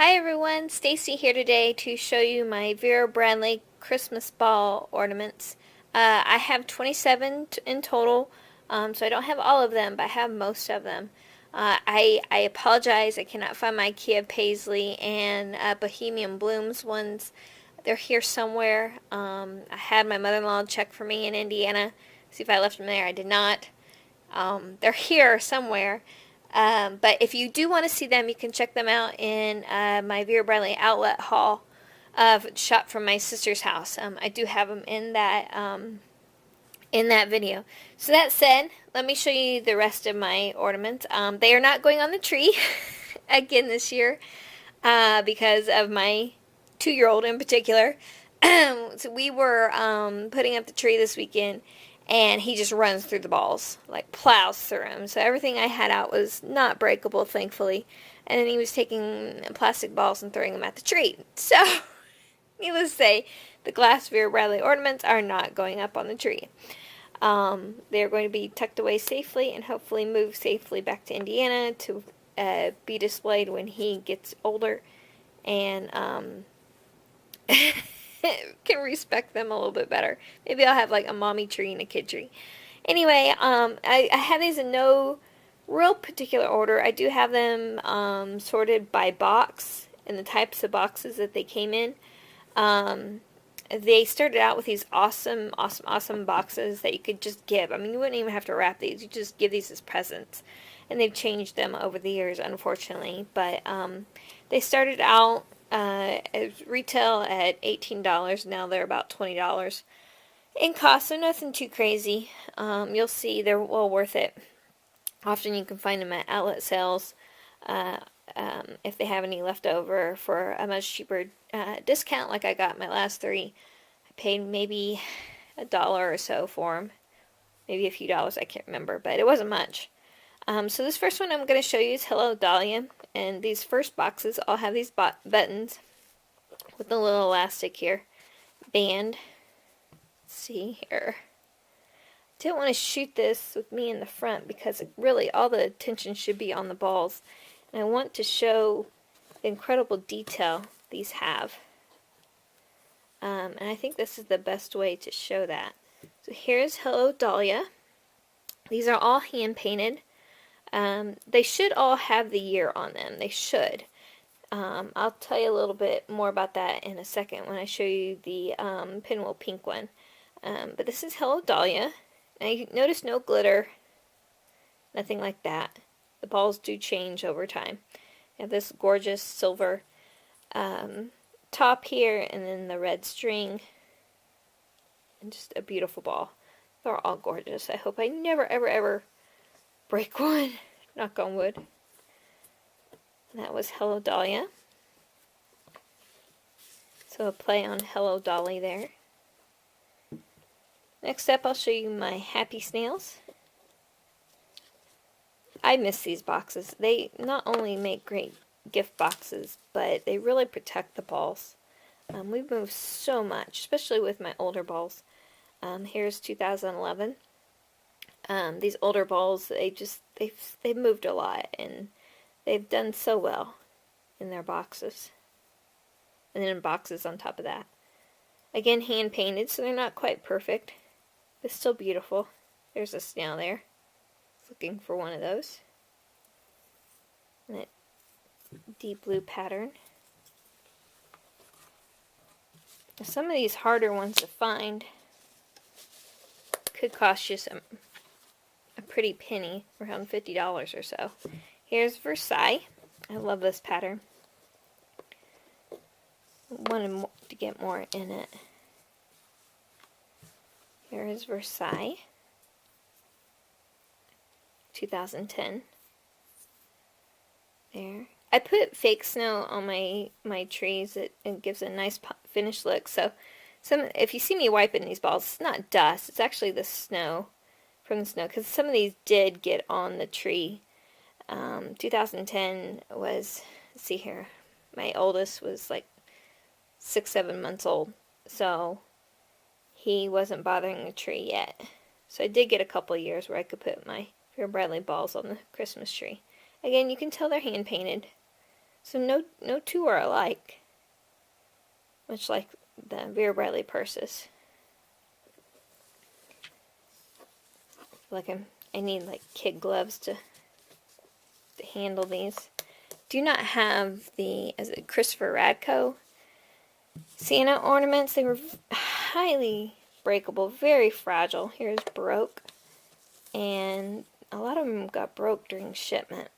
Hi everyone, Stacy here today to show you my Vera Bradley Christmas ball ornaments. I have 27 in total, so I don't have all of them, but I have most of them. I apologize, I cannot find my Venetian Paisley and Bohemian Blooms ones. They're here somewhere. I had my mother-in-law check for me in Indiana, see if I left them there. I did not. They're here somewhere. But if you do want to see them, you can check them out in my Vera Bradley outlet haul shot from my sister's house. I do have them in that video. So that said, let me show you the rest of my ornaments. They are not going on the tree again this year because of my 2-year-old in particular. So we were putting up the tree this weekend, and he just runs through the balls, like plows through them. So everything I had out was not breakable, thankfully. And then he was taking plastic balls and throwing them at the tree. So, needless to say, the glass Vera Bradley ornaments are not going up on the tree. They're going to be tucked away safely and hopefully moved safely back to Indiana to be displayed when he gets older and can respect them a little bit better. Maybe I'll have like a mommy tree and a kid tree. Anyway, I have these in no real particular order. I do have them sorted by box and the types of boxes that they came in. They started out with these awesome boxes that you could just give. I mean, you wouldn't even have to wrap these. You just give these as presents. And they've changed them over the years, unfortunately. But they started out retail at $18. Now they're about $20 in cost, so nothing too crazy. You'll see they're well worth it. Often you can find them at outlet sales if they have any left over for a much cheaper discount, like I got my last 3. I paid maybe $1 or so for them, maybe a few dollars, I can't remember, but it wasn't much. So this first one I'm going to show you is Hello Dahlia, and these first boxes all have these buttons with a little elastic here, band. Let's see here. I didn't want to shoot this with me in the front because really all the attention should be on the balls, and I want to show the incredible detail these have. And I think this is the best way to show that. So here's Hello Dahlia. These are all hand painted. They should all have the year on them. They should. I'll tell you a little bit more about that in a second when I show you the pinwheel pink one. But this is Hello Dahlia. Now you notice no glitter, nothing like that. The balls do change over time. You have this gorgeous silver top here, and then the red string, and just a beautiful ball. They're all gorgeous. I hope I never, ever, ever break one. Knock on wood. And that was Hello Dahlia. So a play on Hello Dolly there. Next up, I'll show you my Happy Snails. I miss these boxes. They not only make great gift boxes, but they really protect the balls. We've moved so much, especially with my older balls. Here's 2011. These older balls, they've moved a lot, and they've done so well in their boxes. And then boxes on top of that. Again, hand painted, so they're not quite perfect, but still beautiful. There's a snail there. Looking for one of those. And that deep blue pattern. Some of these harder ones to find could cost you a pretty penny, around $50 or so. Here's Versailles. I love this pattern. I wanted to get more in it. Here is Versailles. 2010. There. I put fake snow on my trees. It gives a nice finished look. So if you see me wiping these balls, it's not dust. It's actually the snow from the snow, because some of these did get on the tree. 2010 was, let's see here, my oldest was like 6-7 months old, so he wasn't bothering the tree yet. So I did get a couple of years where I could put my Vera Bradley balls on the Christmas tree. Again, you can tell they're hand painted. So no two are alike, much like the Vera Bradley purses. Like I need like kid gloves to handle these. Do not have the Christopher Radko Santa ornaments. They were highly breakable, very fragile. Here's broke, and a lot of them got broke during shipment.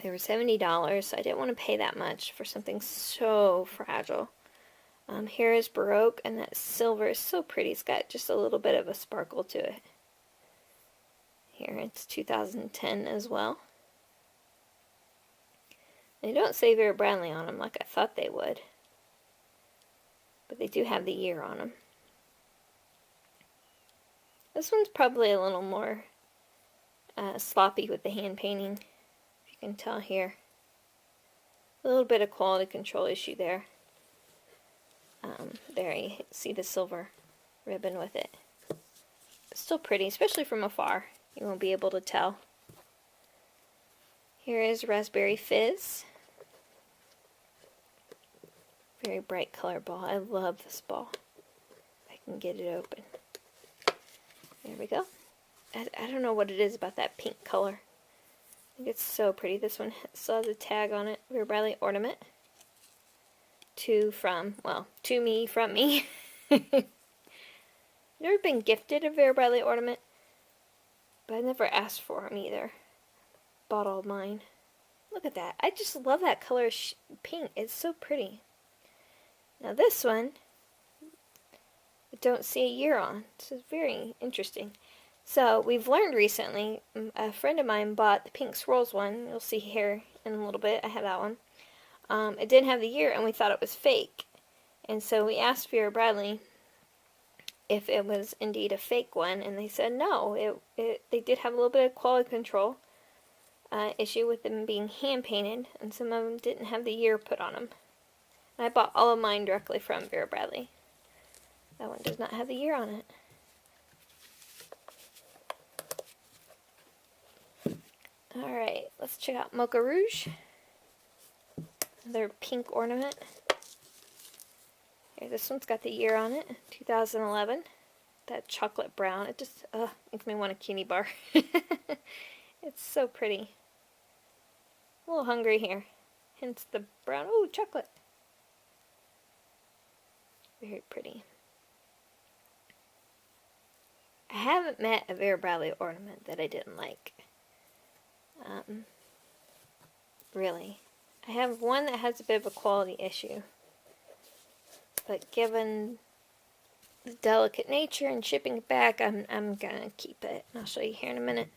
They were $70. I didn't want to pay that much for something so fragile. Here is Baroque, and that silver is so pretty. It's got just a little bit of a sparkle to it. Here, it's 2010 as well. They don't say Vera Bradley on them like I thought they would, but they do have the year on them. This one's probably a little more sloppy with the hand painting, if you can tell here. A little bit of quality control issue there. There you see the silver ribbon with it. It's still pretty, especially from afar. You won't be able to tell. Here is Raspberry Fizz. Very bright color ball. I love this ball. If I can get it open. There we go. I don't know what it is about that pink color. I think it's so pretty. This one still has a tag on it. Vera Bradley Ornament. To me, from me. Never been gifted a Vera Bradley ornament, but I never asked for them either. Bought all mine. Look at that. I just love that color pink. It's so pretty. Now this one, I don't see a year on. This is very interesting. So we've learned recently, a friend of mine bought the pink swirls one. You'll see here in a little bit. I have that one. It didn't have the year, and we thought it was fake. And so we asked Vera Bradley if it was indeed a fake one, and they said no. They did have a little bit of quality control issue with them being hand painted, and some of them didn't have the year put on them. And I bought all of mine directly from Vera Bradley. That one does not have the year on it. Alright, let's check out Mocha Rouge. Another pink ornament. Here, this one's got the year on it, 2011. That chocolate brown, it just makes me want a candy bar. It's so pretty. A little hungry here. Hence the brown. Ooh, chocolate. Very pretty. I haven't met a Vera Bradley ornament that I didn't like. Really. I have one that has a bit of a quality issue. But given the delicate nature and shipping it back, I'm gonna keep it. And I'll show you here in a minute.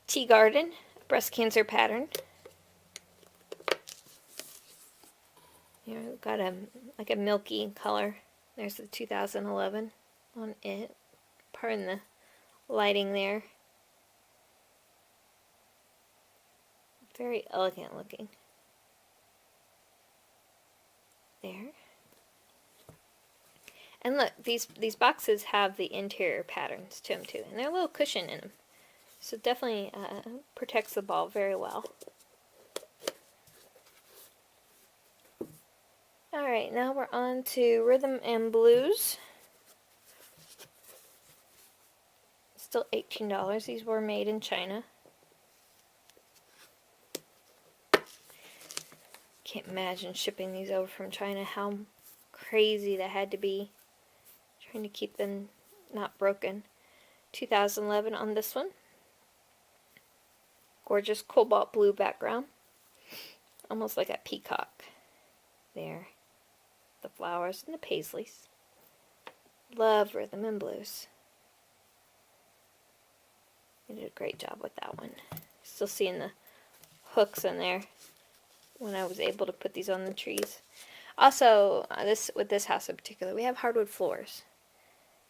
Tea Garden, breast cancer pattern. Here we've got like a milky color. There's the 2011 on it. Pardon the lighting there. Very elegant looking. There. And look, these boxes have the interior patterns to them too, and they're a little cushion in them. So definitely protects the ball very well. Alright, now we're on to Rhythm and Blues. Still $18. These were made in China. Can't imagine shipping these over from China. How crazy that had to be. Trying to keep them not broken. 2011 on this one. Gorgeous cobalt blue background. Almost like a peacock. There. The flowers and the paisleys. Love Rhythm and Blues. They did a great job with that one. Still seeing the hooks in there when I was able to put these on the trees. Also, with this house in particular, we have hardwood floors,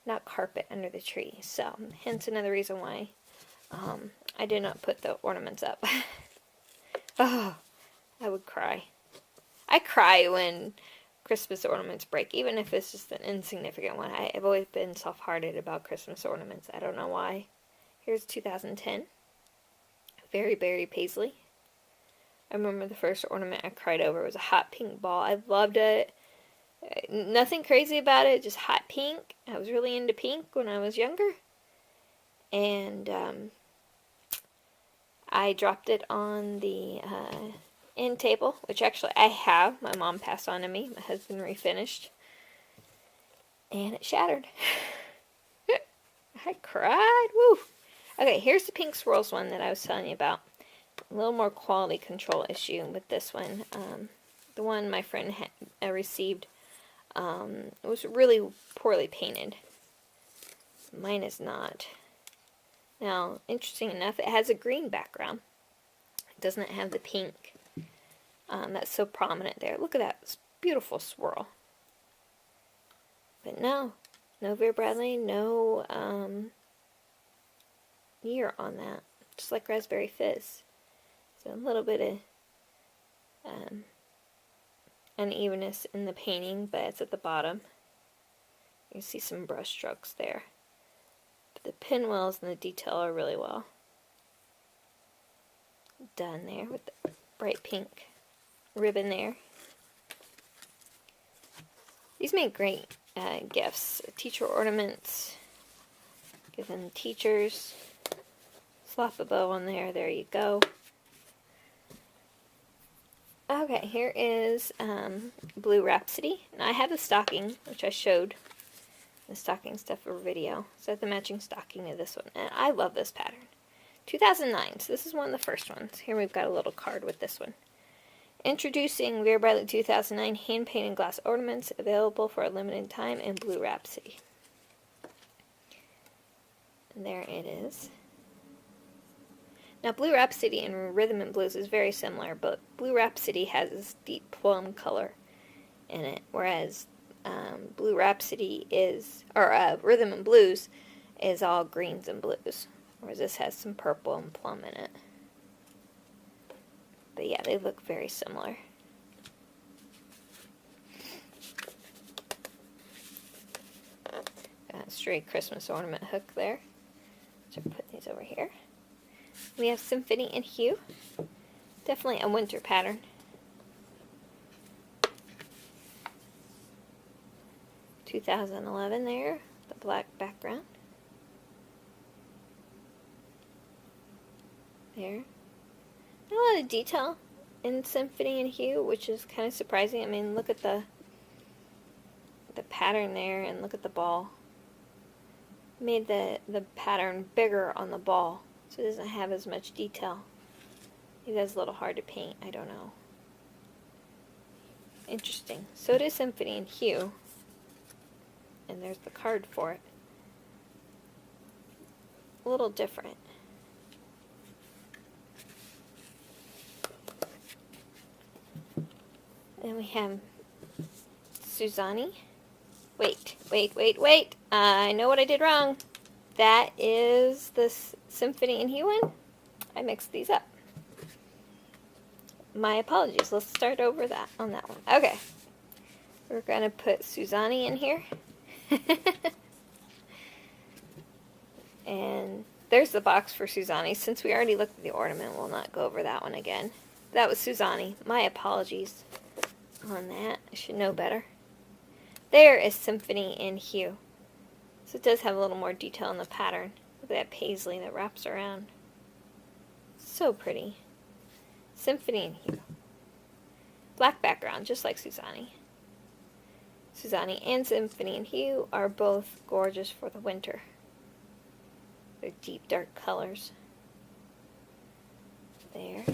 not carpet under the tree. So, hence another reason why I did not put the ornaments up. Oh, I would cry. I cry when Christmas ornaments break, even if it's just an insignificant one. I've always been soft-hearted about Christmas ornaments. I don't know why. Here's 2010. Very Paisley. I remember the first ornament I cried over was a hot pink ball. I loved it. Nothing crazy about it, just hot pink. I was really into pink when I was younger. And I dropped it on the end table, which actually I have. My mom passed on to me. My husband refinished. And it shattered. I cried. Woo! Okay, here's the pink swirls one that I was telling you about. A little more quality control issue with this one. The one my friend received was really poorly painted. Mine is not. Now, interesting enough, it has a green background. It doesn't have the pink that's so prominent there. Look at that beautiful swirl. But no Vera Bradley, no year on that. Just like Raspberry Fizz. So a little bit of unevenness in the painting, but it's at the bottom. You can see some brush strokes there. But the pinwheels and the detail are really well done there with the bright pink ribbon there. These make great gifts. Teacher ornaments. Give them teachers. Slap a bow on there. There you go. Okay, here is Blue Rhapsody. Now I have the stocking, which I showed the stocking stuff for video. So I have the matching stocking of this one. And I love this pattern. 2009, so this is one of the first ones. Here we've got a little card with this one. Introducing Vera Bradley 2009 hand-painted glass ornaments available for a limited time in Blue Rhapsody. And there it is. Now, Blue Rhapsody and Rhythm and Blues is very similar, but Blue Rhapsody has this deep plum color in it, whereas Blue Rhapsody is, or Rhythm and Blues is all greens and blues, whereas this has some purple and plum in it. But yeah, they look very similar. Got a stray Christmas ornament hook there. So put these over here. We have Symphony and Hue. Definitely a winter pattern. (2011) there, the black background. There. Not a lot of detail in Symphony and Hue, which is kind of surprising. I mean, look at the pattern there, and look at the ball. Made the pattern bigger on the ball, so it doesn't have as much detail. Maybe that's a little hard to paint, I don't know. Interesting. So does Symphony and Hue. And there's the card for it. A little different. Then we have Suzanne. Wait. I know what I did wrong. That is the Symphony and Hue one. I mixed these up. My apologies. Let's start over on that one. Okay. We're going to put Suzanne in here. And there's the box for Suzanne. Since we already looked at the ornament, we'll not go over that one again. That was Suzanne. My apologies on that. I should know better. There is Symphony and Hue. So it does have a little more detail in the pattern. Look at that paisley that wraps around. So pretty. Symphony and Hue. Black background, just like Suzanne. Suzanne and Symphony and Hue are both gorgeous for the winter. They're deep, dark colors. There. I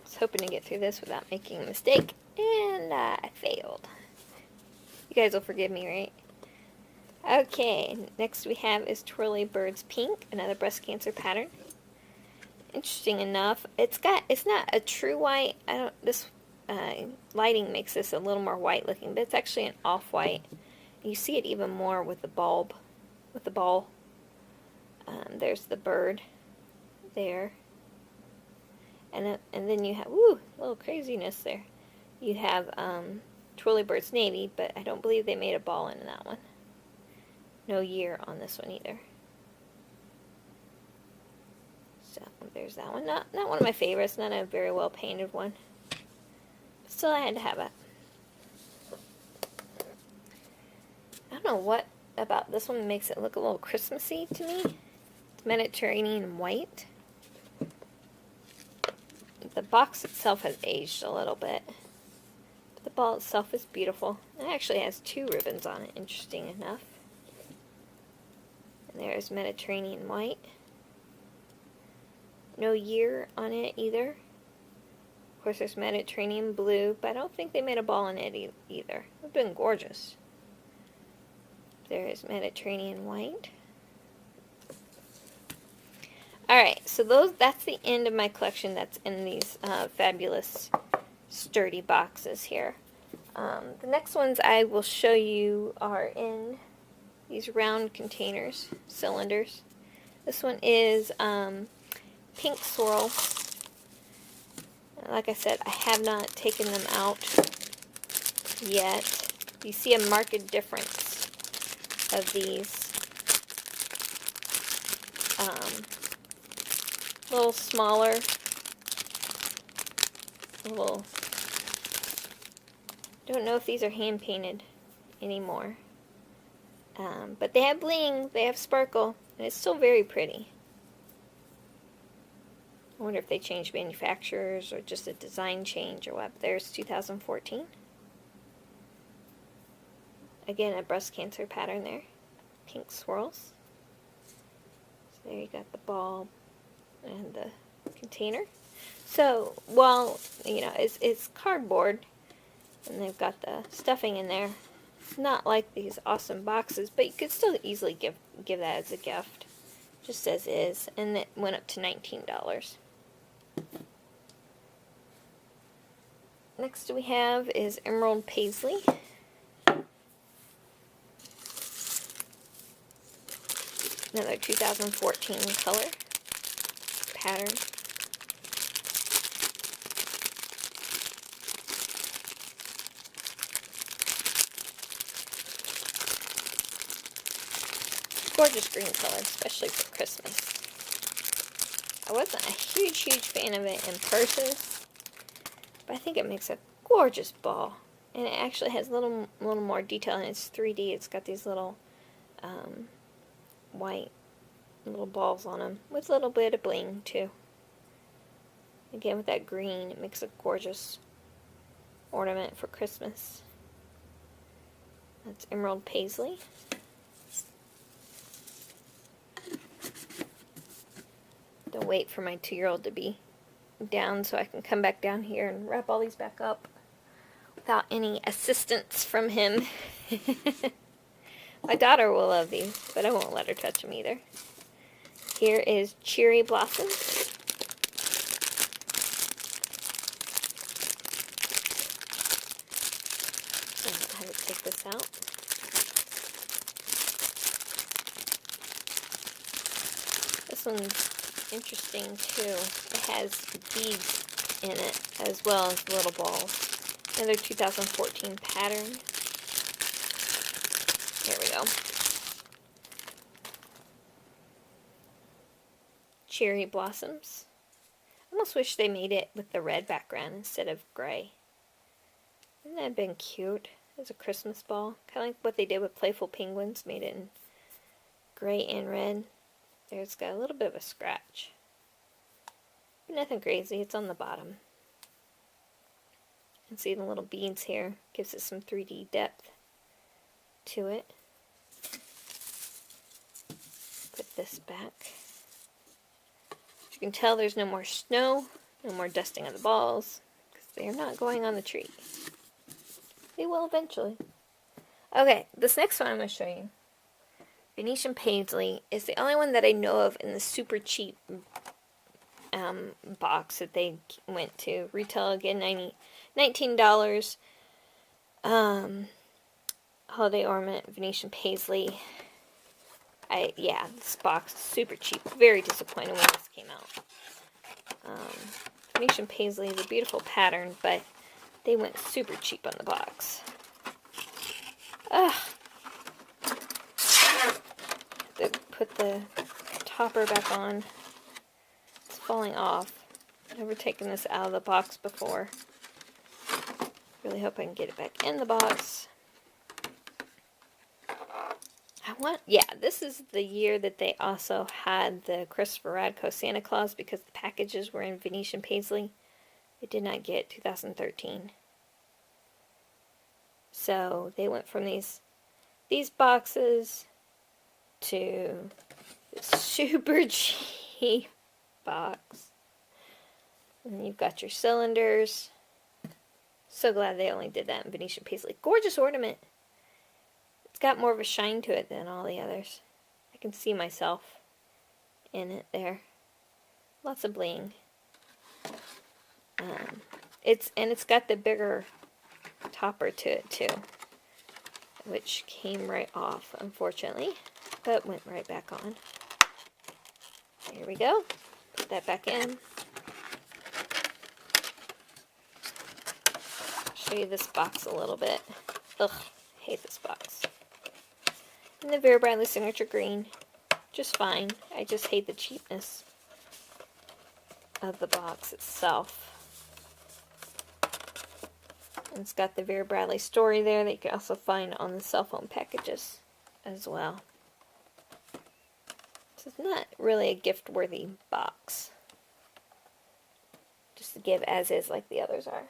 was hoping to get through this without making a mistake, and I failed. You guys will forgive me, right? Okay, next we have is Twirly Birds Pink, another breast cancer pattern. Interesting enough, it's not a true white. This lighting makes this a little more white looking, but it's actually an off-white. You see it even more with the bulb, with the ball. There's the bird there. And then you have, a little craziness there. You have Twirly Birds Navy, but I don't believe they made a ball in that one. No year on this one either. So there's that one. Not one of my favorites. Not a very well painted one. But still, I had to have it. I don't know what about this one makes it look a little Christmassy to me. It's Mediterranean white. The box itself has aged a little bit. But the ball itself is beautiful. It actually has 2 ribbons on it, interesting enough. And there's Mediterranean white. No year on it either. Of course, there's Mediterranean blue, but I don't think they made a ball in it either. It would have been gorgeous. There is Mediterranean white. Alright, so that's the end of my collection that's in these fabulous sturdy boxes here. The next ones I will show you are in these round containers, cylinders. This one is pink swirl. Like I said, I have not taken them out yet. You see a marked difference of these. A little smaller, don't know if these are hand painted anymore, but they have bling, they have sparkle, and it's still very pretty. I wonder if they changed manufacturers or just a design change or what. There's 2014. Again, a breast cancer pattern there. Pink swirls. So there you got the ball and the container. So, well, you know, it's cardboard, and they've got the stuffing in there. It's not like these awesome boxes, but you could still easily give that as a gift, just as is, and it went up to $19. Next we have is Emerald Paisley. Another 2014 color pattern. Gorgeous green color, especially for Christmas. I wasn't a huge fan of it in person, but I think it makes a gorgeous ball. And it actually has a little more detail, and it's 3D. It's got these little white little balls on them with a little bit of bling too. Again, with that green, it makes a gorgeous ornament for Christmas. That's Emerald Paisley. Don't wait for my 2-year-old to be down so I can come back down here and wrap all these back up without any assistance from him. My daughter will love these, but I won't let her touch them either. Here is Cherry Blossom. I'll have to take this out. This one's interesting too. It has beads in it as well as little balls. Another 2014 pattern. There we go. Cherry blossoms. I almost wish they made it with the red background instead of gray. Wouldn't that have been cute as a Christmas ball? Kind of like what they did with Playful Penguins, made it in gray and red. There's got a little bit of a scratch. But nothing crazy, it's on the bottom. You can see the little beads here. Gives it some 3D depth to it. Put this back. As you can tell, there's no more snow, no more dusting of the balls, because they are not going on the tree. They will eventually. Okay, this next one I'm going to show you, Venetian Paisley, is the only one that I know of in the super cheap box that they went to. Retail again, $19. Holiday ornament, Venetian Paisley. Yeah, this box is super cheap. Very disappointed when this came out. Venetian Paisley is a beautiful pattern, but they went super cheap on the box. Ugh. They put the topper back on. falling off. Never taken this out of the box before. Really hope I can get it back in the box. Yeah, this is the year that they also had the Christopher Radko Santa Claus because the packages were in Venetian Paisley. It did not get 2013. So they went from these boxes to this super cheap box. And then you've got your cylinders. So glad they only did that in Venetian Paisley. Gorgeous ornament. It's got more of a shine to it than all the others. I can see myself in it there. Lots of bling. It's got the bigger topper to it too, which came right off, unfortunately, but went right back on. Here we go. Put that back in. Show you this box a little bit. Ugh, hate this box. And the Vera Bradley Signature Green, just fine. I just hate the cheapness of the box itself. And it's got the Vera Bradley story there that you can also find on the cell phone packages as well. So it's not really a gift-worthy box. Just to give as is like the others are.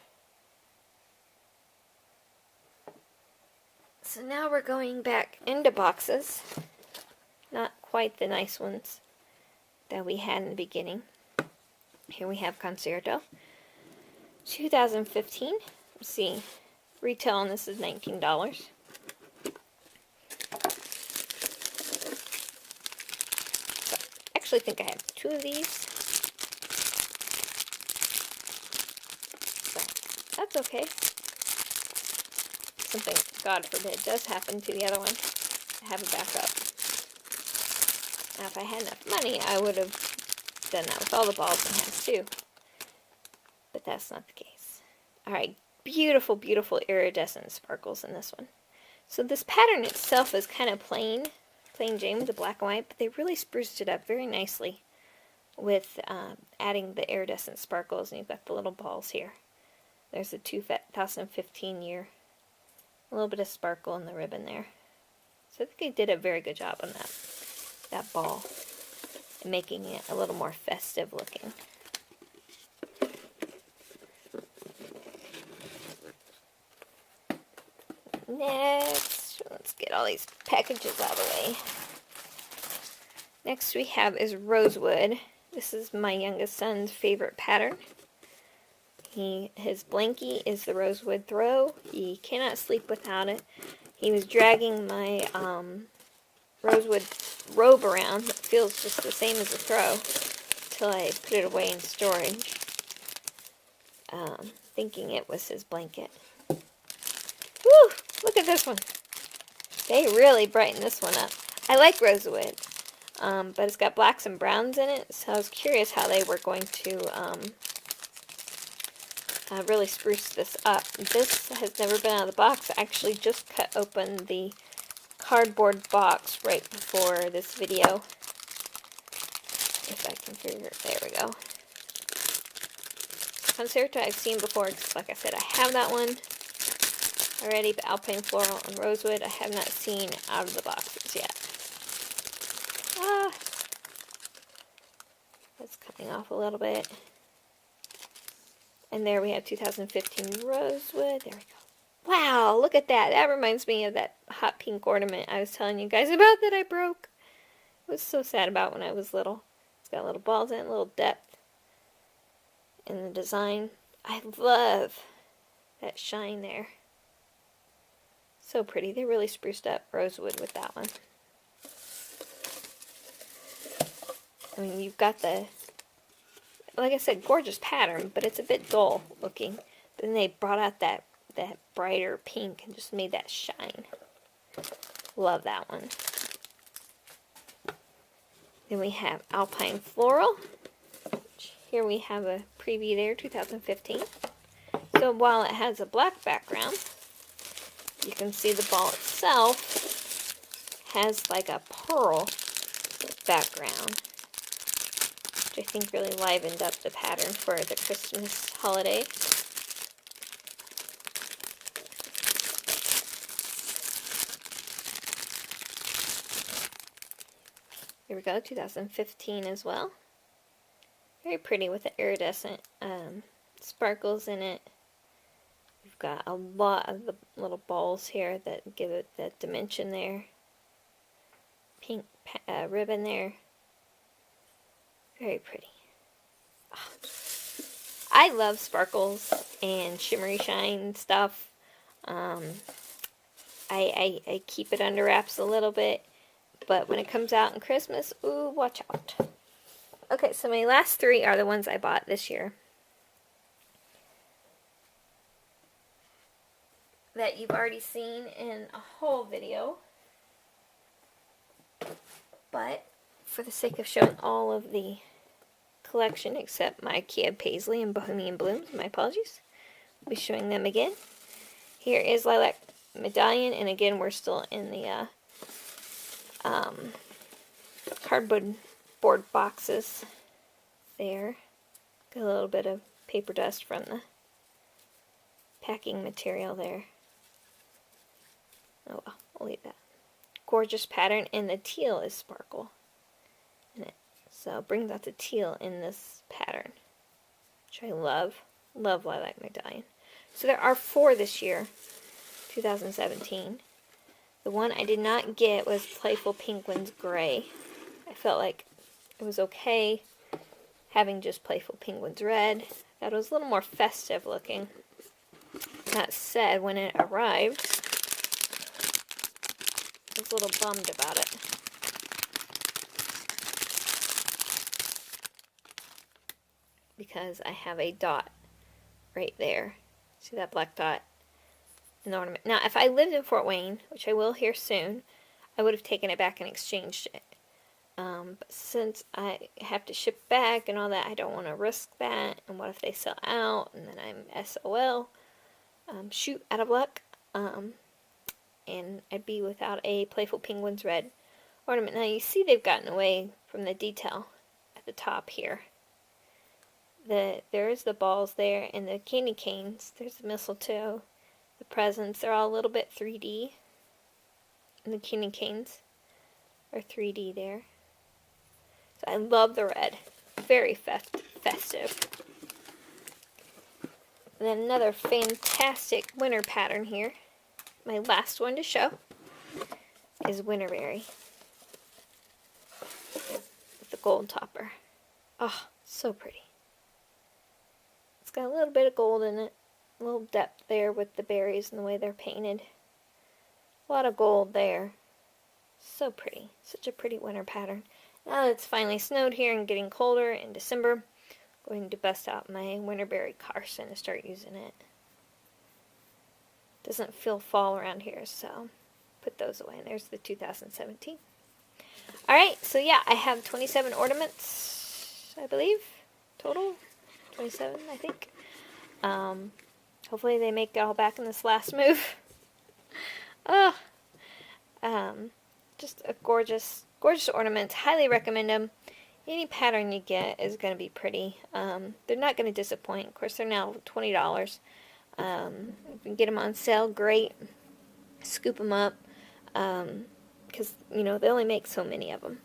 So now we're going back into boxes. Not quite the nice ones that we had in the beginning. Here we have Concerto. 2015. Let's see. Retail on this is $19. So I actually think I have two of these. So that's okay. Something, God forbid, does happen to the other one. I have a backup. Now, if I had enough money, I would have done that with all the balls and hats too. But that's not the case. Alright, beautiful, beautiful iridescent sparkles in this one. So this pattern itself is kind of plain Jane with the black and white, but they really spruced it up very nicely with adding the iridescent sparkles, and you've got the little balls here. There's the 2015 year. A little bit of sparkle in the ribbon there. So I think they did a very good job on that ball and making it a little more festive looking. Next, let's get all these packages out of the way. Next we have is Rosewood. This is my youngest son's favorite pattern. His blankie is the Rosewood throw. He cannot sleep without it. He was dragging my Rosewood robe around. It feels just the same as a throw until I put it away in storage, thinking it was his blanket. Woo! Look at this one. They really brighten this one up. I like Rosewood, but it's got blacks and browns in it, so I was curious how they were going to really spruce this up. This has never been out of the box. I actually just cut open the cardboard box right before this video. If I can figure it. There we go. Concerto I've seen before, because like I said, I have that one already, but Alpine Floral and Rosewood I have not seen out of the boxes yet. That's coming off a little bit. And there we have 2015 Rosewood. There we go. Wow, look at that. That reminds me of that hot pink ornament I was telling you guys about that I broke. I was so sad about when I was little. It's got little balls in it, little depth in the design. I love that shine there. So pretty. They really spruced up Rosewood with that one. I mean, you've got the, like I said, gorgeous pattern, but it's a bit dull looking. Then they brought out that brighter pink and just made that shine. Love that one. Then we have Alpine Floral. Here we have a preview there, 2015. So while it has a black background, you can see the ball itself has like a pearl background, which I think really livened up the pattern for the Christmas holiday. Here we go, 2015 as well. Very pretty with the iridescent sparkles in it. We've got a lot of the little balls here that give it that dimension there. Pink ribbon there. Very pretty. Oh. I love sparkles and shimmery shine stuff. I keep it under wraps a little bit, but when it comes out in Christmas, ooh, watch out. Okay, so my last three are the ones I bought this year that you've already seen in a whole video. But for the sake of showing all of the collection except my Venetian Paisley and Bohemian Blooms, my apologies, I'll be showing them again. Here is Lilac Medallion, and again we're still in the cardboard boxes there. Got a little bit of paper dust from the packing material there. Oh well, I'll leave that. Gorgeous pattern, and the teal is sparkle in it. So it brings out the teal in this pattern, which I love. Love Lilac Medallion. So there are 4 this year, 2017. The one I did not get was Playful Penguins Gray. I felt like it was okay having just Playful Penguins Red. That was a little more festive looking. That said, when it arrived, I was a little bummed about it. Because I have a dot right there. See that black dot in the ornament. Now, if I lived in Fort Wayne, which I will here soon, I would have taken it back and exchanged it. But since I have to ship back and all that, I don't want to risk that. And what if they sell out and then I'm SOL? Shoot, out of luck. And I'd be without a Playful Penguins Red ornament. Now you see they've gotten away from the detail at the top here. There's the balls there, and the candy canes. There's the mistletoe, the presents. They're all a little bit 3D. And the candy canes are 3D there. So I love the red. Very festive. And then another fantastic winter pattern here. My last one to show is Winterberry with the gold topper. Oh, so pretty. It's got a little bit of gold in it, a little depth there with the berries and the way they're painted. A lot of gold there. So pretty. Such a pretty winter pattern. Now that it's finally snowed here and getting colder in December, I'm going to bust out my Winterberry Carson and start using it. Doesn't feel fall around here, so put those away. And there's the 2017. Alright, so yeah, I have 27 ornaments, I believe, total. 27, I think. Hopefully they make it all back in this last move. Just a gorgeous ornament. Highly recommend them. Any pattern you get is going to be pretty. They're not going to disappoint. Of course, they're now $20. If you can get them on sale, great. Scoop them up. Because, you know, they only make so many of them.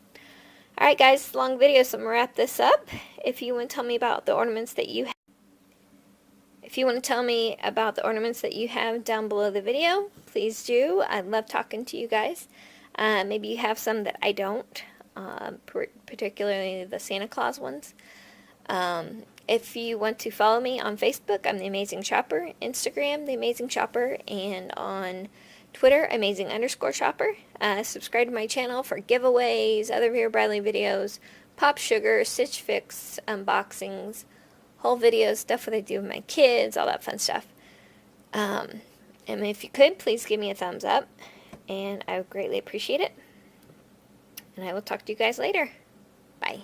Alright guys, long video, so I'm going to wrap this up. If you want to tell me about the ornaments that you have, down below the video, please do. I love talking to you guys. Maybe you have some that I don't, particularly the Santa Claus ones. If you want to follow me on Facebook, I'm The Amazing Shopper, Instagram, The Amazing Shopper, and on Twitter, Amazing_Shopper. Subscribe to my channel for giveaways, other Vera Bradley videos, Pop Sugar, Stitch Fix, unboxings, whole videos, stuff what I do with my kids, all that fun stuff. And if you could, please give me a thumbs up, and I would greatly appreciate it. And I will talk to you guys later. Bye.